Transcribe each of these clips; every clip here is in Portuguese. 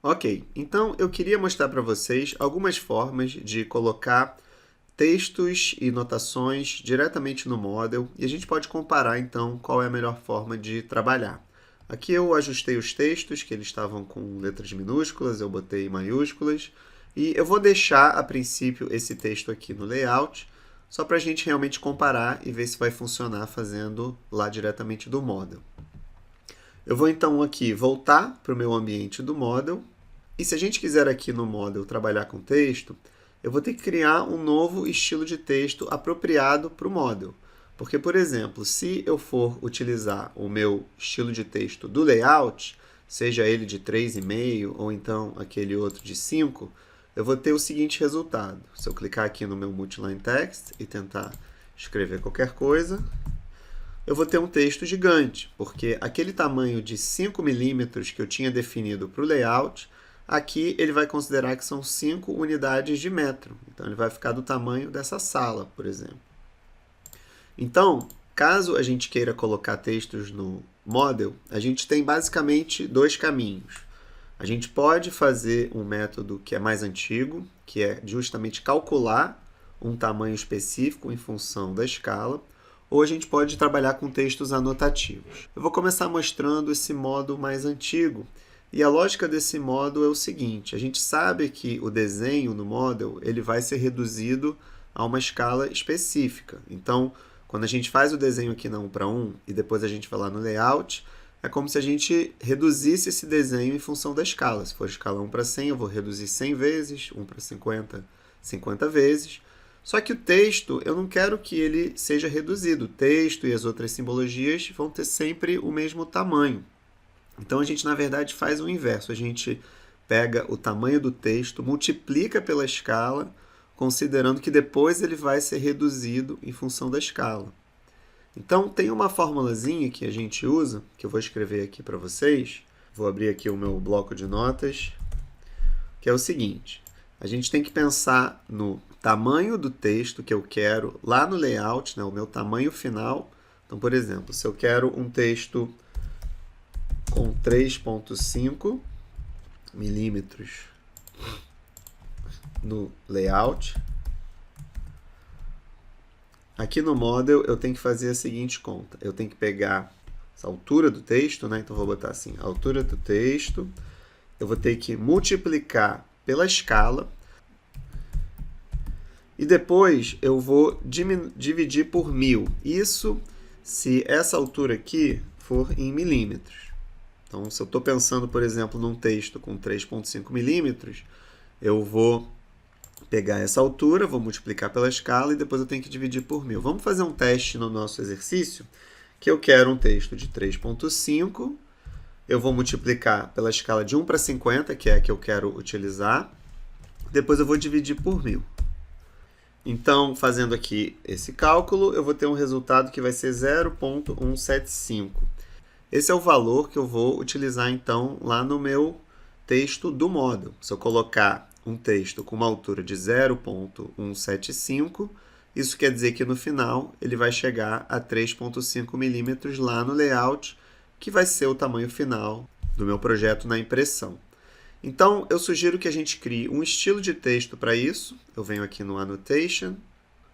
Ok, então eu queria mostrar para vocês algumas formas de colocar textos e notações diretamente no Model e a gente pode comparar então qual é a melhor forma de trabalhar. Aqui eu ajustei os textos, que eles estavam com letras minúsculas, eu botei maiúsculas, e eu vou deixar a princípio esse texto aqui no layout, só para a gente realmente comparar e ver se vai funcionar fazendo lá diretamente do Model. Eu vou então aqui voltar para o meu ambiente do Model, e se a gente quiser aqui no Model trabalhar com texto, eu vou ter que criar um novo estilo de texto apropriado para o Model. Porque, por exemplo, se eu for utilizar o meu estilo de texto do layout, seja ele de 3,5 ou então aquele outro de 5, eu vou ter o seguinte resultado. Se eu clicar aqui no meu Multiline Text e tentar escrever qualquer coisa, eu vou ter um texto gigante, porque aquele tamanho de 5 milímetros que eu tinha definido para o layout, aqui ele vai considerar que são 5 unidades de metro. Então, ele vai ficar do tamanho dessa sala, por exemplo. Então, caso a gente queira colocar textos no Model, a gente tem basicamente dois caminhos. A gente pode fazer um método que é mais antigo, que é justamente calcular um tamanho específico em função da escala, ou a gente pode trabalhar com textos anotativos. Eu vou começar mostrando esse modo mais antigo, e a lógica desse modo é o seguinte: a gente sabe que o desenho no Model ele vai ser reduzido a uma escala específica. Então, quando a gente faz o desenho aqui na 1 para 1 e depois a gente vai lá no layout, é como se a gente reduzisse esse desenho em função da escala. Se for escala 1 para 100, eu vou reduzir 100 vezes, 1 para 50, 50 vezes. Só que o texto, eu não quero que ele seja reduzido. O texto e as outras simbologias vão ter sempre o mesmo tamanho. Então, a gente, na verdade, faz o inverso. A gente pega o tamanho do texto, multiplica pela escala, considerando que depois ele vai ser reduzido em função da escala. Então, tem uma formulazinha que a gente usa, que eu vou escrever aqui para vocês. Vou abrir aqui o meu bloco de notas, que é o seguinte: a gente tem que pensar no tamanho do texto que eu quero lá no layout, né, o meu tamanho final. Então, por exemplo, se eu quero um texto com 3,5 milímetros no layout, aqui no Model eu tenho que fazer a seguinte conta. Eu tenho que pegar essa altura do texto, né? Então vou botar assim, a altura do texto. Eu vou ter que multiplicar pela escala. E depois eu vou dividir por 1000. Isso se essa altura aqui for em milímetros. Então, se eu estou pensando, por exemplo, num texto com 3,5 milímetros, eu vou pegar essa altura, vou multiplicar pela escala e depois eu tenho que dividir por 1000. Vamos fazer um teste no nosso exercício, que eu quero um texto de 3,5, eu vou multiplicar pela escala de 1 para 50, que é a que eu quero utilizar, depois eu vou dividir por 1000. Então, fazendo aqui esse cálculo, eu vou ter um resultado que vai ser 0,175. Esse é o valor que eu vou utilizar, então, lá no meu texto do Model. Se eu colocar um texto com uma altura de 0,175, isso quer dizer que no final ele vai chegar a 3,5 milímetros lá no layout, que vai ser o tamanho final do meu projeto na impressão. Então, eu sugiro que a gente crie um estilo de texto para isso. Eu venho aqui no Annotation,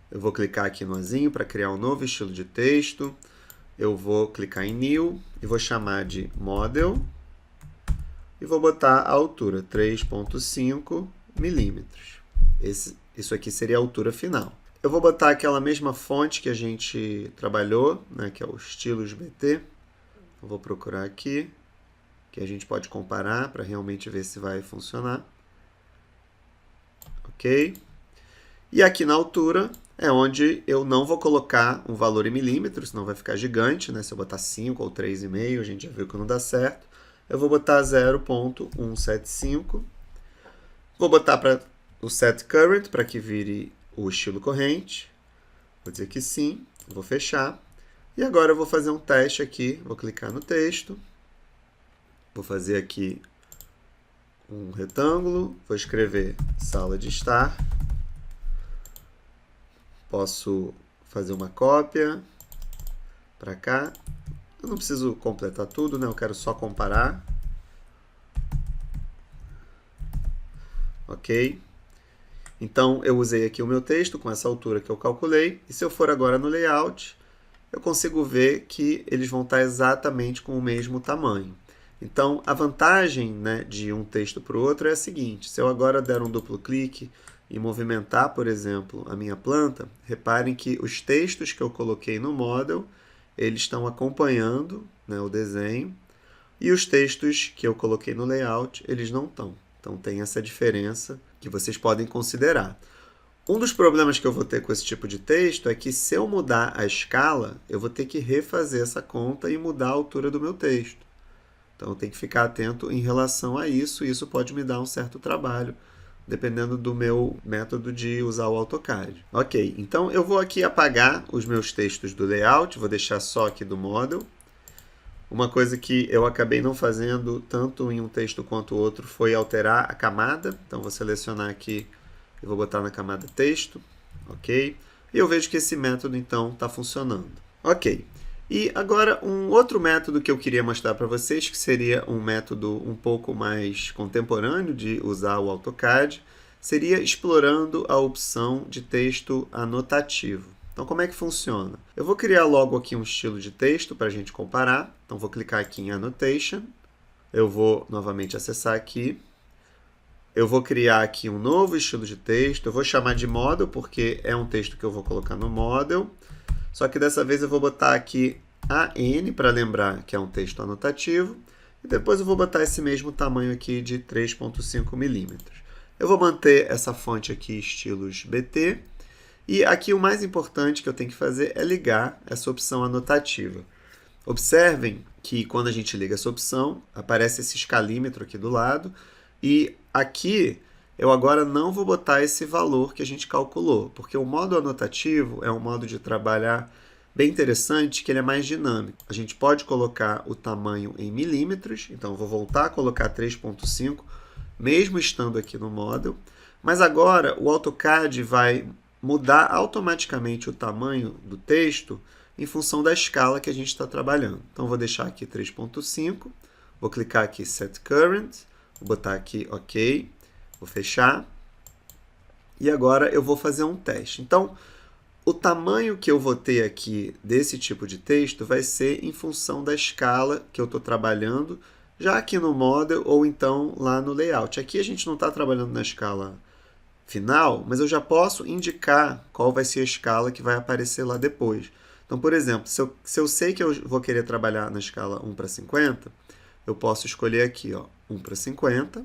eu vou clicar aqui no azinho para criar um novo estilo de texto. Eu vou clicar em New e vou chamar de Model e vou botar a altura 3,5 milímetros. Isso aqui seria a altura final. Eu vou botar aquela mesma fonte que a gente trabalhou, né, que é o Estilos BT. Eu vou procurar aqui, que a gente pode comparar para realmente ver se vai funcionar. Ok? E aqui na altura é onde eu não vou colocar um valor em milímetros, senão vai ficar gigante, né? Se eu botar 5 ou 3,5, a gente já viu que não dá certo. Eu vou botar 0,175. Vou botar para o Set Current, para que vire o estilo corrente. Vou dizer que sim, vou fechar. E agora eu vou fazer um teste aqui, vou clicar no texto. Vou fazer aqui um retângulo, vou escrever sala de estar. Posso fazer uma cópia para cá. Eu não preciso completar tudo, né? Eu quero só comparar. ok? Então, eu usei aqui o meu texto com essa altura que eu calculei, e se eu for agora no layout, eu consigo ver que eles vão estar exatamente com o mesmo tamanho. Então, a vantagem, né, de um texto para o outro é a seguinte: se eu agora der um duplo clique e movimentar, por exemplo, a minha planta, reparem que os textos que eu coloquei no model, eles estão acompanhando, né, o desenho, e os textos que eu coloquei no layout, eles não estão. Então, tem essa diferença que vocês podem considerar. Um dos problemas que eu vou ter com esse tipo de texto é que se eu mudar a escala, eu vou ter que refazer essa conta e mudar a altura do meu texto. Então, eu tenho que ficar atento em relação a isso, e isso pode me dar um certo trabalho, dependendo do meu método de usar o AutoCAD. Ok, então eu vou aqui apagar os meus textos do layout, vou deixar só aqui do model. Uma coisa que eu acabei não fazendo, tanto em um texto quanto outro, foi alterar a camada. Então, vou selecionar aqui e vou botar na camada texto, ok? E eu vejo que esse método, então, está funcionando. Ok. E agora, um outro método que eu queria mostrar para vocês, que seria um método um pouco mais contemporâneo de usar o AutoCAD, seria explorando a opção de texto anotativo. Então, como é que funciona? Eu vou criar logo aqui um estilo de texto para a gente comparar. Então, vou clicar aqui em Annotation. Eu vou novamente acessar aqui. Eu vou criar aqui um novo estilo de texto. Eu vou chamar de Model, porque é um texto que eu vou colocar no Model. Só que dessa vez eu vou botar aqui AN, para lembrar que é um texto anotativo. E depois eu vou botar esse mesmo tamanho aqui de 3,5 milímetros. Eu vou manter essa fonte aqui, estilos BT. E aqui o mais importante que eu tenho que fazer é ligar essa opção anotativa. Observem que quando a gente liga essa opção, aparece esse escalímetro aqui do lado. E aqui eu agora não vou botar esse valor que a gente calculou, porque o modo anotativo é um modo de trabalhar bem interessante, que ele é mais dinâmico. A gente pode colocar o tamanho em milímetros, então eu vou voltar a colocar 3,5, mesmo estando aqui no model. Mas agora o AutoCAD vai mudar automaticamente o tamanho do texto em função da escala que a gente está trabalhando. Então, vou deixar aqui 3,5, vou clicar aqui Set Current, vou botar aqui OK, vou fechar, e agora eu vou fazer um teste. Então, o tamanho que eu vou ter aqui desse tipo de texto vai ser em função da escala que eu estou trabalhando, já aqui no Model ou então lá no Layout. Aqui a gente não está trabalhando na escala final, mas eu já posso indicar qual vai ser a escala que vai aparecer lá depois. Então, por exemplo, se eu sei que eu vou querer trabalhar na escala 1:50, eu posso escolher aqui, ó, 1:50.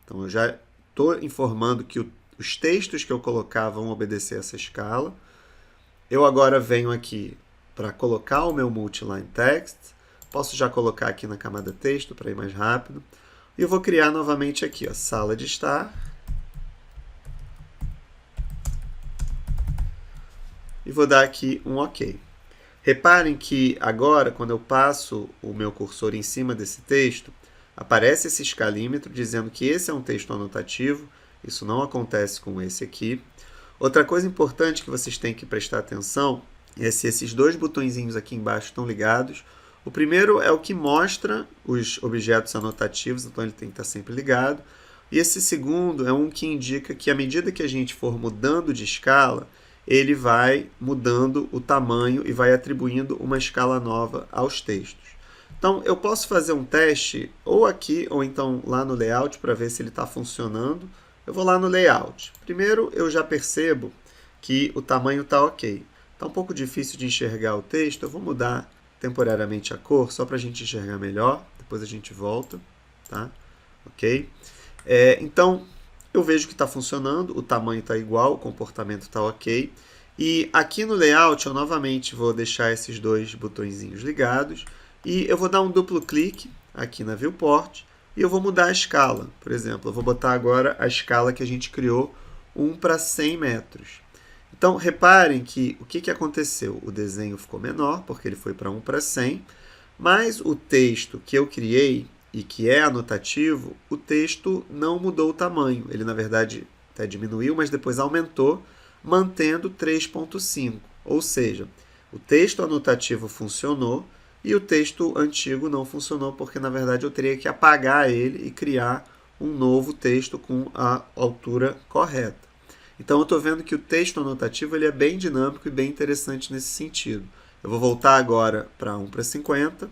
Então, eu já estou informando que os textos que eu colocar vão obedecer essa escala. Eu agora venho aqui para colocar o meu Multiline Text. Posso já colocar aqui na camada texto para ir mais rápido. E eu vou criar novamente aqui, ó, sala de estar. E vou dar aqui um OK. Reparem que agora, quando eu passo o meu cursor em cima desse texto, aparece esse escalímetro dizendo que esse é um texto anotativo. Isso não acontece com esse aqui. Outra coisa importante que vocês têm que prestar atenção é se esses dois botõezinhos aqui embaixo estão ligados. O primeiro é o que mostra os objetos anotativos, então ele tem que estar sempre ligado. E esse segundo é um que indica que à medida que a gente for mudando de escala, ele vai mudando o tamanho e vai atribuindo uma escala nova aos textos. Então, eu posso fazer um teste ou aqui ou então lá no Layout para ver se ele está funcionando. Eu vou lá no Layout. Primeiro, eu já percebo que o tamanho está ok. Está um pouco difícil de enxergar o texto. Eu vou mudar temporariamente a cor só para a gente enxergar melhor. Depois a gente volta. Tá? Ok? Então, eu vejo que está funcionando, o tamanho está igual, o comportamento está ok. E aqui no Layout, eu novamente vou deixar esses dois botõezinhos ligados. E eu vou dar um duplo clique aqui na Viewport e eu vou mudar a escala. Por exemplo, eu vou botar agora a escala que a gente criou, 1:100 metros. Então, reparem que o que aconteceu? O desenho ficou menor, porque ele foi para 1:100, mas o texto que eu criei e que é anotativo, o texto não mudou o tamanho. Ele, na verdade, até diminuiu, mas depois aumentou, mantendo 3,5. Ou seja, o texto anotativo funcionou e o texto antigo não funcionou, porque, na verdade, eu teria que apagar ele e criar um novo texto com a altura correta. Então eu estou vendo que o texto anotativo ele é bem dinâmico e bem interessante nesse sentido. Eu vou voltar agora para 1:50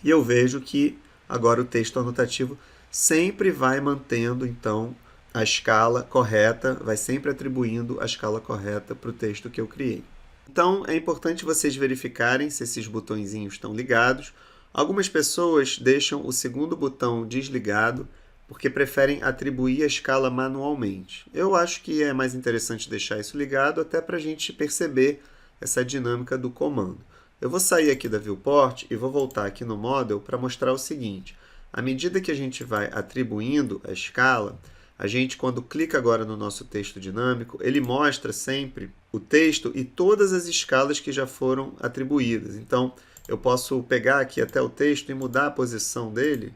e eu vejo que agora o texto anotativo sempre vai mantendo então a escala correta, vai sempre atribuindo a escala correta para o texto que eu criei. Então é importante vocês verificarem se esses botõezinhos estão ligados. Algumas pessoas deixam o segundo botão desligado porque preferem atribuir a escala manualmente. Eu acho que é mais interessante deixar isso ligado até para a gente perceber essa dinâmica do comando. Eu vou sair aqui da Viewport e vou voltar aqui no Model para mostrar o seguinte. À medida que a gente vai atribuindo a escala, a gente, quando clica agora no nosso texto dinâmico, ele mostra sempre o texto e todas as escalas que já foram atribuídas. Então, eu posso pegar aqui até o texto e mudar a posição dele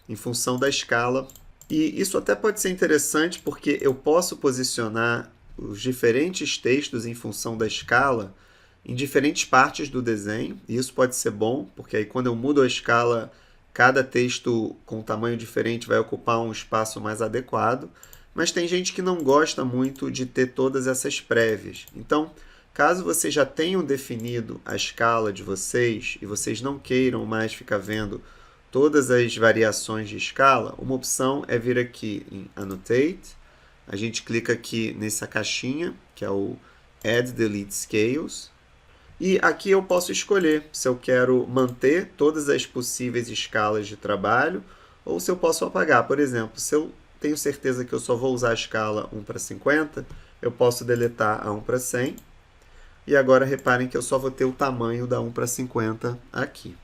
em função da escala. E isso até pode ser interessante porque eu posso posicionar os diferentes textos em função da escala em diferentes partes do desenho. E isso pode ser bom, porque aí quando eu mudo a escala, cada texto com tamanho diferente vai ocupar um espaço mais adequado. Mas tem gente que não gosta muito de ter todas essas prévias. Então, caso vocês já tenham definido a escala de vocês e vocês não queiram mais ficar vendo todas as variações de escala, uma opção é vir aqui em Annotate. A gente clica aqui nessa caixinha, que é o Add Delete Scales. E aqui eu posso escolher se eu quero manter todas as possíveis escalas de trabalho ou se eu posso apagar. Por exemplo, se eu tenho certeza que eu só vou usar a escala 1:50, eu posso deletar a 1:100. E agora reparem que eu só vou ter o tamanho da 1:50 aqui.